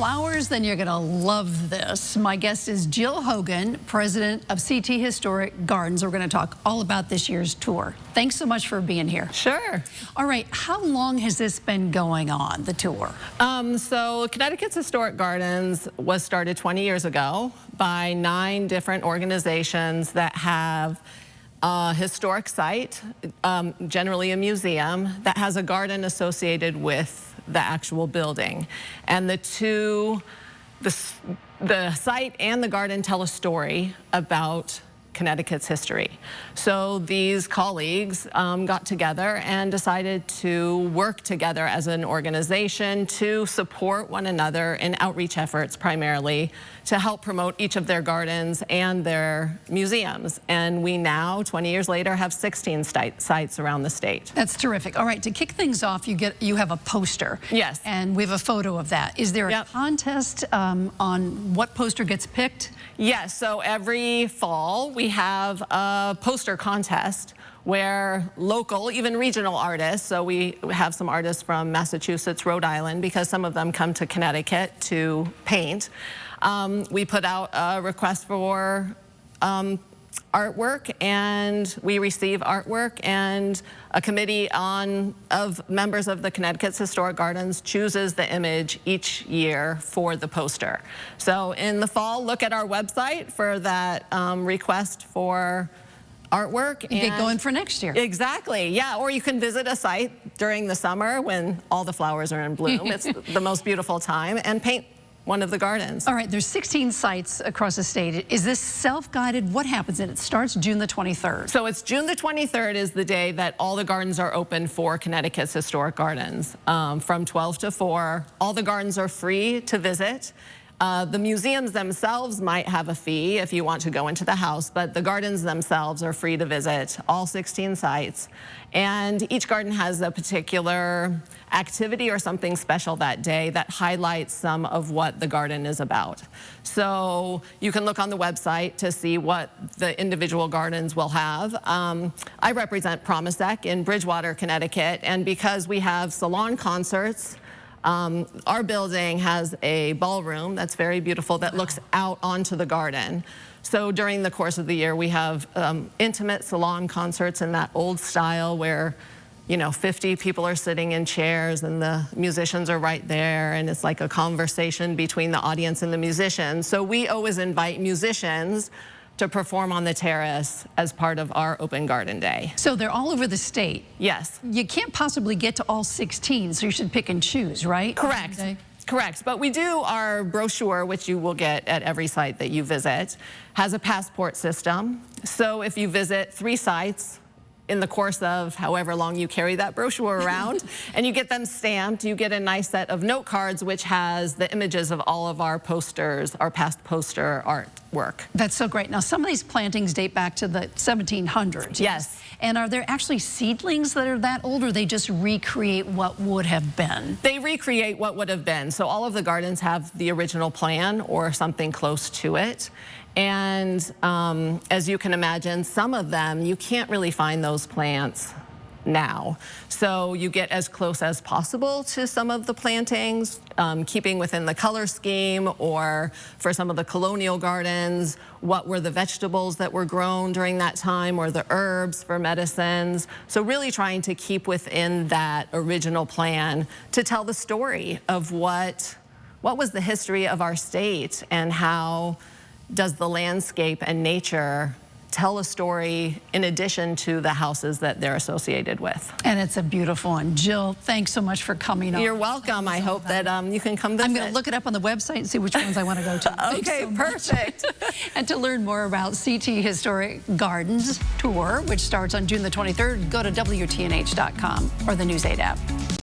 flowers, then you're going to love this. My guest is Jill Hogan, president of CT Historic Gardens. We're going to talk all about this year's tour. Thanks so much for being here. Sure. All right, how long has this been going on, the tour? So Connecticut's Historic Gardens was started 20 years ago by 9 different organizations that have a historic site, generally a museum, that has a garden associated with the actual building. And the site and the garden tell a story about Connecticut's history. So these colleagues got together and decided to work together as an organization to support one another in outreach efforts, primarily to help promote each of their gardens and their museums. And we now, 20 years later, have 16 sites around the state. That's terrific. All right, to kick things off, you have a poster. Yes. And we have a photo of that. Is there a contest on what poster gets picked? Yes, so every fall we have a poster contest where local, even regional artists, so we have some artists from Massachusetts, Rhode Island, because some of them come to Connecticut to paint. We put out a request for artwork, and we receive artwork, and a committee of members of the Connecticut's Historic Gardens chooses the image each year for the poster. So in the fall, look at our website for that request for artwork. And get going for next year. Exactly, yeah, or you can visit a site during the summer when all the flowers are in bloom. It's the most beautiful time, and paint one of the gardens. All right, there's 16 sites across the state. Is this self-guided? What happens? And it starts June the 23rd. So it's June the 23rd is the day that all the gardens are open for Connecticut's Historic Gardens. From 12 to 4, all the gardens are free to visit. The museums themselves might have a fee if you want to go into the house, but the gardens themselves are free to visit, all 16 sites. And each garden has a particular activity or something special that day that highlights some of what the garden is about. So you can look on the website to see what the individual gardens will have. I represent Promisec in Bridgewater, Connecticut, and because we have salon concerts, our building has a ballroom that's very beautiful that looks out onto the garden. So during the course of the year, we have intimate salon concerts in that old style where, you know, 50 people are sitting in chairs and the musicians are right there, and it's like a conversation between the audience and the musicians. So we always invite musicians to perform on the terrace as part of our open garden day. So they're all over the state. Yes. You can't possibly get to all 16, so you should pick and choose, right? Correct. Correct, but we do, our brochure, which you will get at every site that you visit, has a passport system. So if you visit 3 sites in the course of however long you carry that brochure around, and you get them stamped, you get a nice set of note cards which has the images of all of our posters, our past poster artwork. That's so great. Now, some of these plantings date back to the 1700s. Yes. And are there actually seedlings that are that old, or they just recreate what would have been? They recreate what would have been. So all of the gardens have the original plan or something close to it. And as you can imagine, some of them, you can't really find those plants now. So you get as close as possible to some of the plantings, keeping within the color scheme, or for some of the colonial gardens, what were the vegetables that were grown during that time, or the herbs for medicines. So really trying to keep within that original plan to tell the story of what was the history of our state, and how does the landscape and nature tell a story in addition to the houses that they're associated with. And it's a beautiful one. Jill, thanks so much for coming on. You're welcome. I hope that you can come visit. I'm going to look it up on the website and see which ones I want to go to. Okay, perfect. And to learn more about CT Historic Gardens Tour, which starts on June the 23rd, go to WTNH.com or the News 8 app.